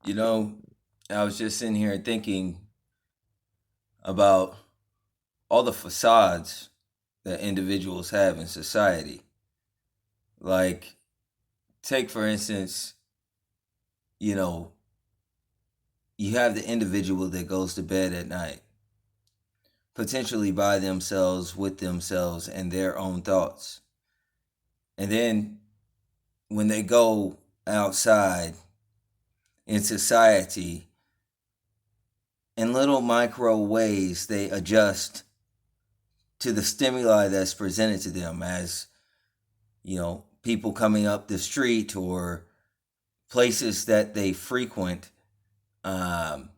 You know, I was just sitting here thinking about all the facades that individuals have in society. Like, take for instance, you know, you have the individual that goes to bed at night, potentially by themselves, with themselves, and their own thoughts. And then when they go outside in society, in little micro ways, they adjust to the stimuli that's presented to them as people coming up the street or places that they frequent, um,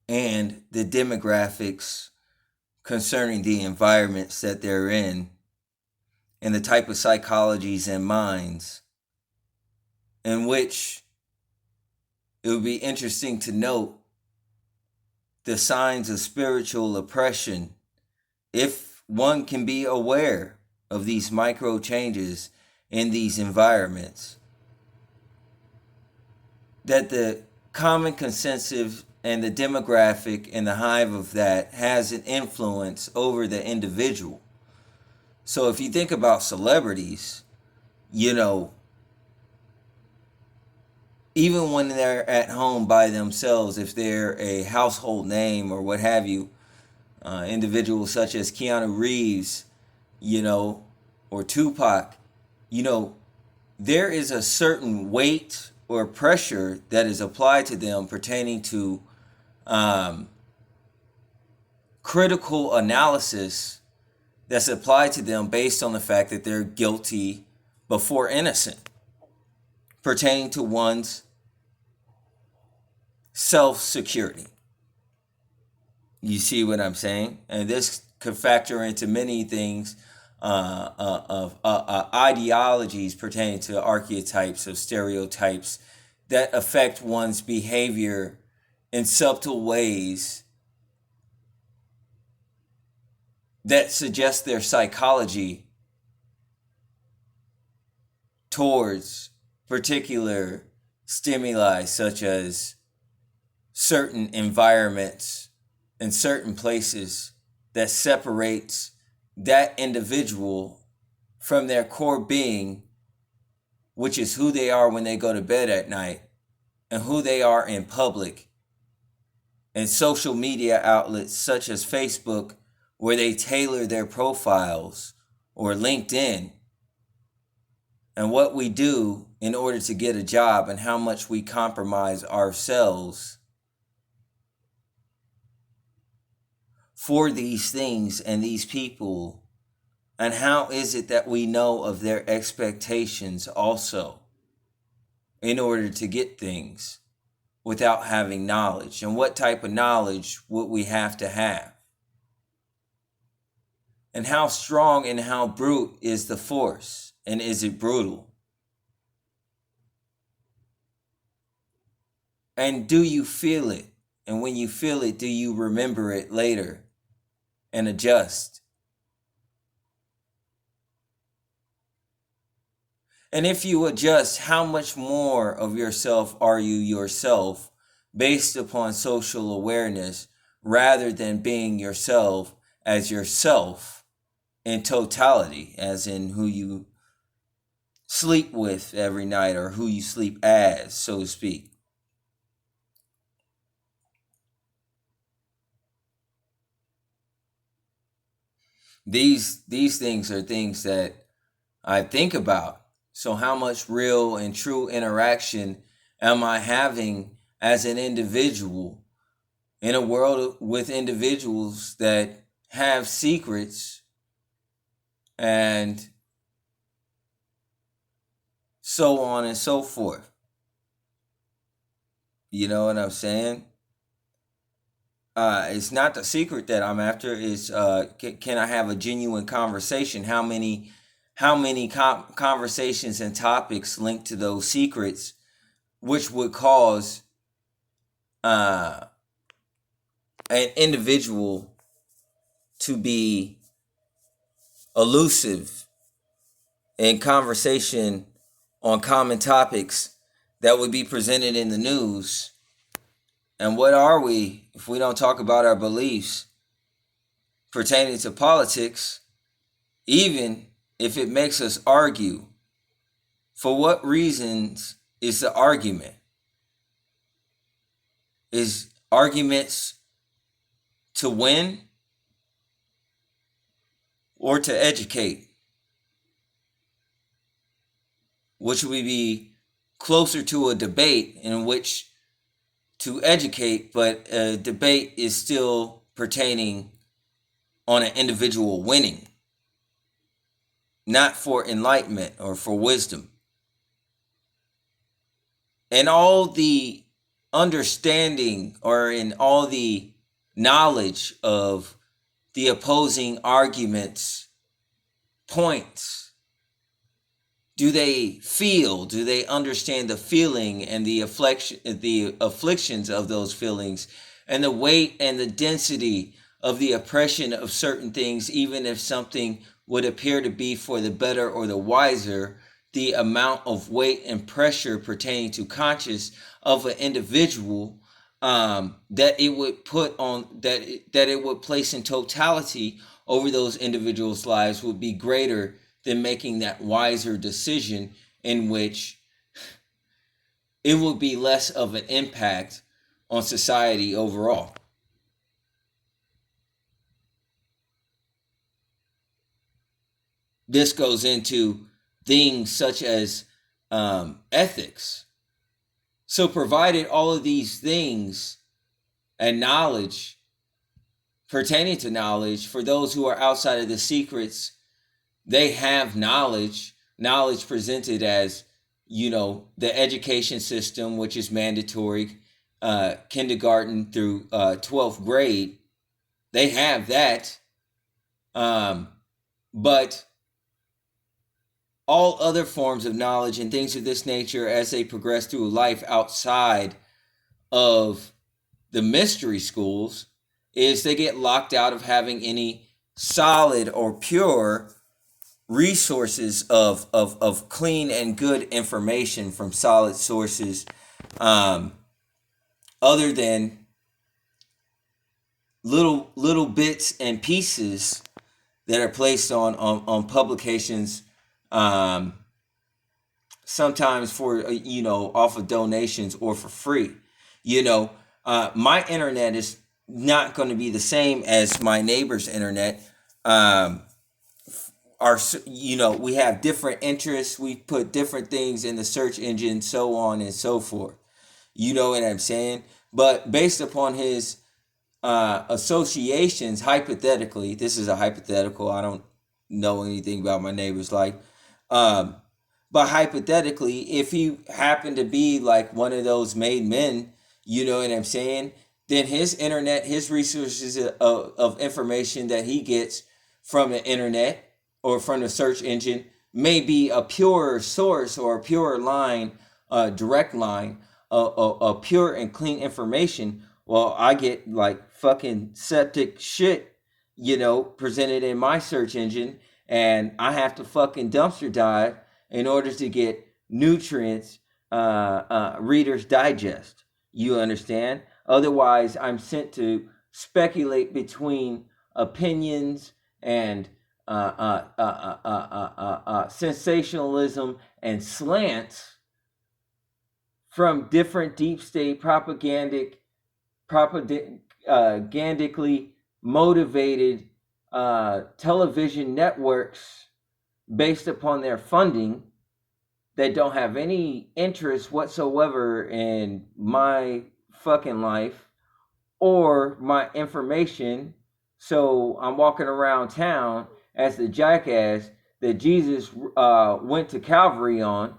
and the demographics concerning the environments that they're in, and the type of psychologies and minds in which it would be interesting to note the signs of spiritual oppression if one can be aware of these micro changes in these environments, that the common consensus and the demographic and the hive of that has an influence over the individual. So if you think about celebrities, you know, even when they're at home by themselves, if they're a household name or what have you, individuals such as Keanu Reeves, you know, or Tupac, you know, there is a certain weight or pressure that is applied to them pertaining to um, critical analysis that's applied to them based on the fact that they're guilty before innocent, pertaining to one's self security. You see what I'm saying? And this could factor into many things of ideologies pertaining to archetypes of stereotypes that affect one's behavior in subtle ways that suggest their psychology towards particular stimuli, such as certain environments and certain places that separates that individual from their core being, which is who they are when they go to bed at night and who they are in public, and social media outlets such as Facebook, where they tailor their profiles, or LinkedIn, and what we do in order to get a job and how much we compromise ourselves for these things and these people, and how is it that we know of their expectations also in order to get things without having knowledge, and what type of knowledge would we have to have, and how strong and how brute is the force, and is it brutal, and do you feel it, and when you feel it, do you remember it later and adjust? And if you adjust, how much more of yourself are you yourself based upon social awareness rather than being yourself as yourself in totality, as in who you sleep with every night or who you sleep as, so to speak? These things are things that I think about. So how much real and true interaction am I having as an individual in a world with individuals that have secrets and so on and so forth? You know what I'm saying? It's not the secret that I'm after. Is can I have a genuine conversation? How many conversations and topics linked to those secrets, which would cause uh, an individual to be elusive in conversation on common topics that would be presented in the news. And what are we if we don't talk about our beliefs pertaining to politics, even if it makes us argue? For what reasons is the argument? Is arguments to win or to educate? Which would be closer to a debate in which to educate, but a debate is still pertaining on an individual winning, not for enlightenment or for wisdom. And all the understanding or in all the knowledge of the opposing arguments, points, do they understand the feeling and the afflictions of those feelings, and the weight and the density of the oppression of certain things, even if something would appear to be for the better or the wiser, the amount of weight and pressure pertaining to conscience of an individual that it would put on, that it would place in totality over those individuals' lives would be greater than making that wiser decision, in which it would be less of an impact on society overall. This goes into things such as ethics. So provided all of these things and knowledge pertaining to knowledge, for those who are outside of the secrets, they have knowledge presented as, the education system, which is mandatory, kindergarten through 12th grade. They have that. But all other forms of knowledge and things of this nature, as they progress through life outside of the mystery schools, is they get locked out of having any solid or pure resources of clean and good information from solid sources, other than little bits and pieces that are placed on publications, sometimes for off of donations or for free. My internet is not going to be the same as my neighbor's internet. We have different interests. We put different things in the search engine, so on and so forth. You know what I'm saying? But based upon his associations, hypothetically, this is a hypothetical. I don't know anything about my neighbor's life. But hypothetically, if he happened to be like one of those made men, you know what I'm saying? Then his internet, his resources of information that he gets from the internet or from the search engine may be a pure source or a pure line, direct line, a pure and clean information. Well, I get like fucking septic shit, presented in my search engine, and I have to fucking dumpster dive in order to get nutrients, Reader's Digest. You understand? Otherwise, I'm sent to speculate between opinions and sensationalism and slants from different deep state propagandically motivated television networks based upon their funding that don't have any interest whatsoever in my fucking life or my information. So I'm walking around town as the jackass that Jesus went to Calvary on,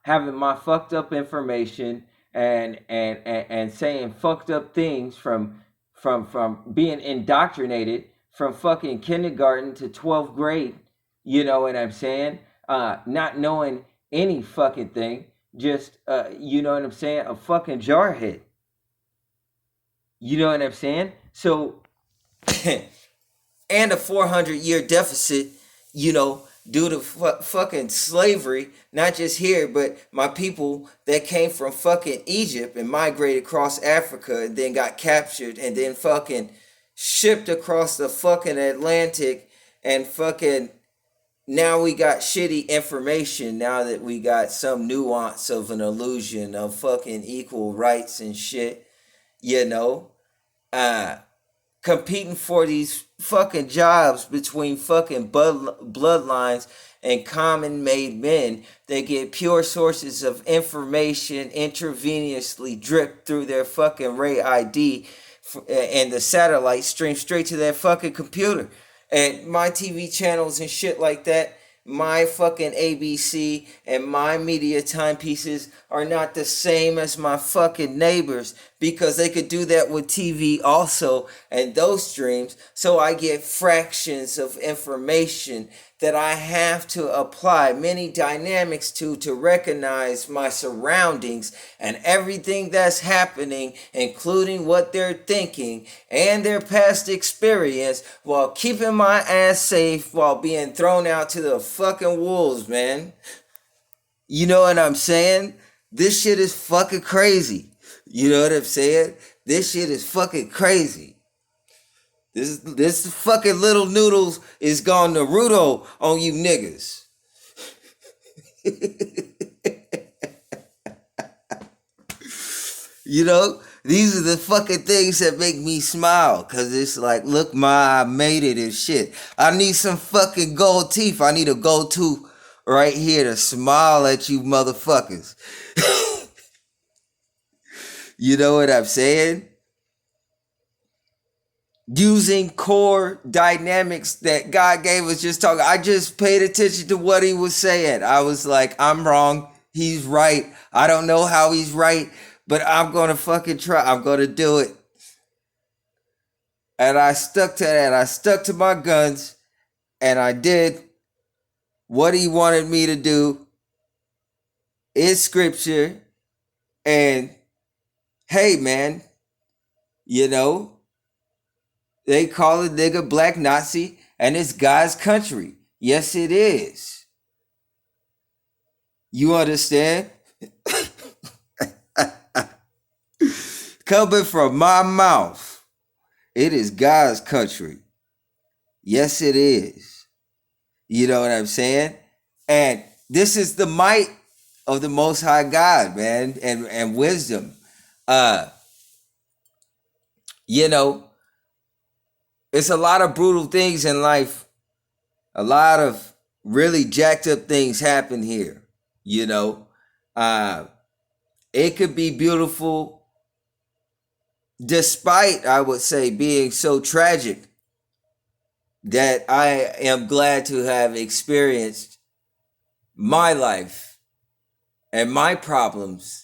having my fucked up information and saying fucked up things from being indoctrinated from fucking kindergarten to 12th grade. You know what I'm saying? Not knowing any fucking thing, just you know what I'm saying? A fucking jarhead. You know what I'm saying? So and a 400-year deficit, due to fucking slavery, not just here, but my people that came from fucking Egypt and migrated across Africa and then got captured and then fucking shipped across the fucking Atlantic and fucking now we got shitty information now that we got some nuance of an illusion of fucking equal rights and shit, you know? Uh Competing for these fucking jobs between fucking bloodlines and common made men. They get pure sources of information intravenously dripped through their fucking Ray ID and the satellite stream straight to their fucking computer. And my TV channels and shit like that, my fucking ABC and my media timepieces are not the same as my fucking neighbors because they could do that with TV also and those streams. So I get fractions of information that I have to apply many dynamics to recognize my surroundings and everything that's happening, including what they're thinking and their past experience, while keeping my ass safe while being thrown out to the fucking wolves, man. You know what I'm saying? This shit is fucking crazy. You know what I'm saying? This shit is fucking crazy. This fucking little noodles is gone Naruto on you niggas. You know, these are the fucking things that make me smile. Cause it's like, look, I made it and shit. I need some fucking gold teeth. I need a gold tooth right here to smile at you motherfuckers. You know what I'm saying? Using core dynamics that God gave us just talking. I just paid attention to what he was saying. I was like, I'm wrong. He's right. I don't know how he's right, but I'm going to fucking try. I'm going to do it. And I stuck to that. I stuck to my guns and I did what he wanted me to do in scripture. And hey, man, you know, they call a nigga black Nazi and it's God's country. Yes, it is. You understand? Coming from my mouth, it is God's country. Yes, it is. You know what I'm saying? And this is the might of the Most High God, man, and wisdom. You know, it's a lot of brutal things in life. A lot of really jacked up things happen here. You know, it could be beautiful despite, I would say, being so tragic that I am glad to have experienced my life and my problems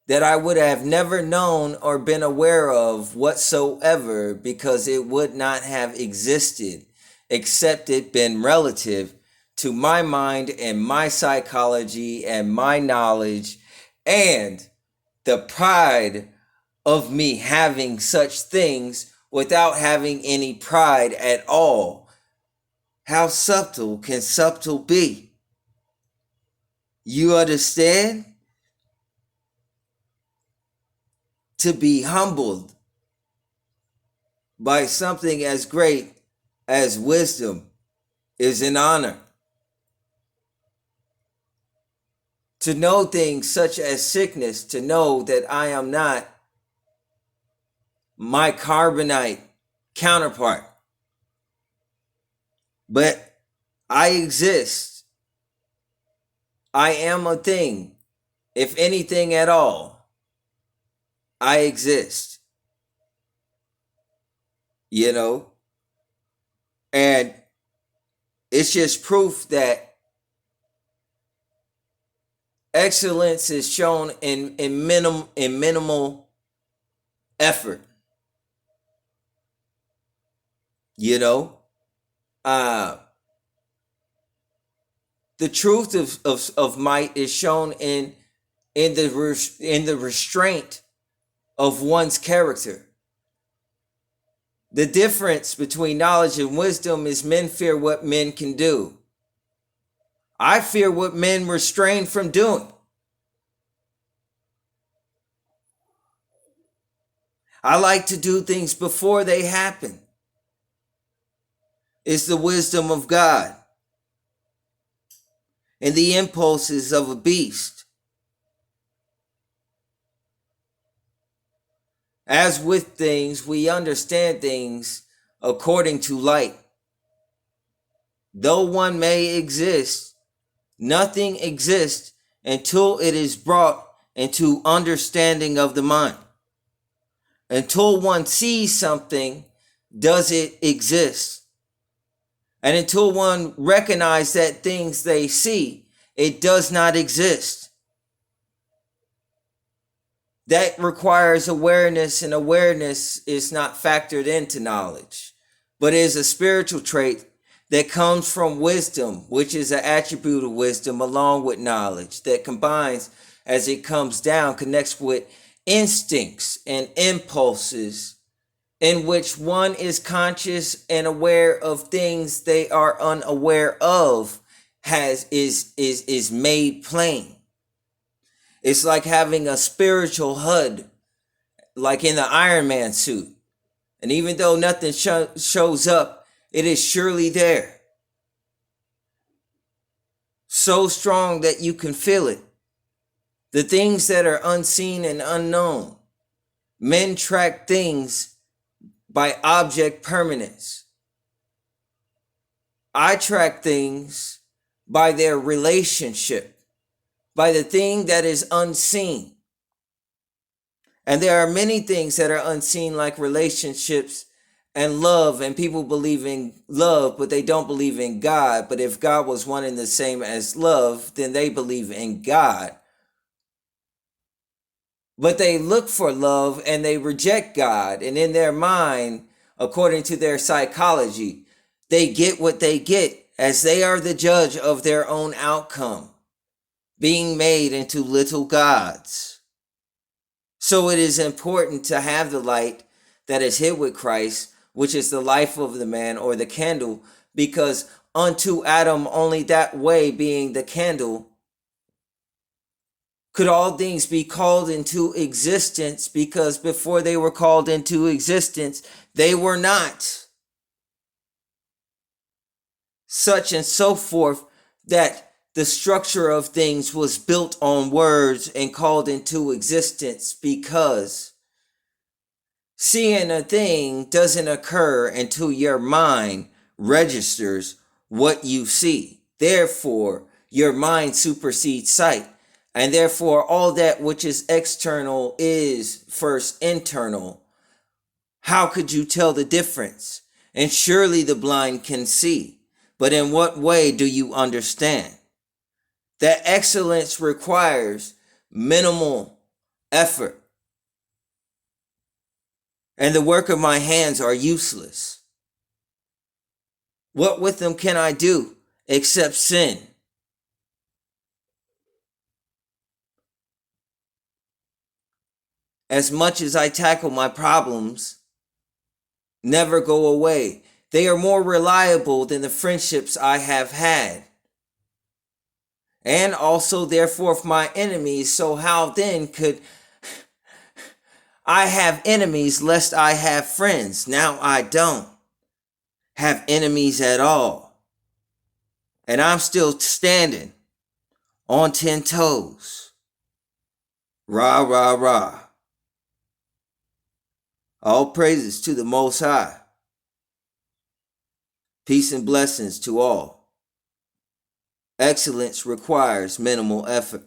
that I would have never known or been aware of whatsoever because it would not have existed except it been relative to my mind and my psychology and my knowledge and the pride of me having such things without having any pride at all. How subtle can subtle be? You understand? To be humbled by something as great as wisdom is an honor. To know things such as sickness, to know that I am not my carbonite counterpart, but I exist. I am a thing, if anything at all. I exist, you know, and it's just proof that excellence is shown in minimal effort, you know. The truth of might is shown in the restraint of one's character. The difference between knowledge and wisdom is men fear what men can do. I fear what men restrain from doing. I like to do things before they happen. It's the wisdom of God and the impulses of a beast. As with things, we understand things according to light. Though one may exist, nothing exists until it is brought into understanding of the mind. Until one sees something, does it exist? And until one recognizes that things they see, it does not exist. That requires awareness, and awareness is not factored into knowledge, but is a spiritual trait that comes from wisdom, which is an attribute of wisdom along with knowledge that combines as it comes down, connects with instincts and impulses in which one is conscious and aware of things they are unaware of, is made plain. It's like having a spiritual HUD, like in the Iron Man suit. And even though nothing shows up, it is surely there. So strong that you can feel it. The things that are unseen and unknown. Men track things by object permanence. I track things by their relationship, by the thing that is unseen. And there are many things that are unseen, like relationships and love, and people believe in love, but they don't believe in God. But if God was one and the same as love, then they believe in God. But they look for love and they reject God. And in their mind, according to their psychology, they get what they get, as they are the judge of their own outcome, being made into little gods. So it is important to have the light that is hid with Christ, which is the life of the man, or the candle, because unto Adam only that way, being the candle, could all things be called into existence, because before they were called into existence, they were not. Such and so forth, that the structure of things was built on words and called into existence, because seeing a thing doesn't occur until your mind registers what you see. Therefore, your mind supersedes sight. And therefore, all that which is external is first internal. How could you tell the difference? And surely the blind can see. But in what way do you understand? That excellence requires minimal effort. And the work of my hands are useless. What with them can I do except sin? As much as I tackle my problems, never go away. They are more reliable than the friendships I have had. And also, therefore, my enemies. So how then could I have enemies lest I have friends? Now I don't have enemies at all. And I'm still standing on 10 toes. Rah, rah, rah. All praises to the Most High. Peace and blessings to all. Excellence requires minimal effort.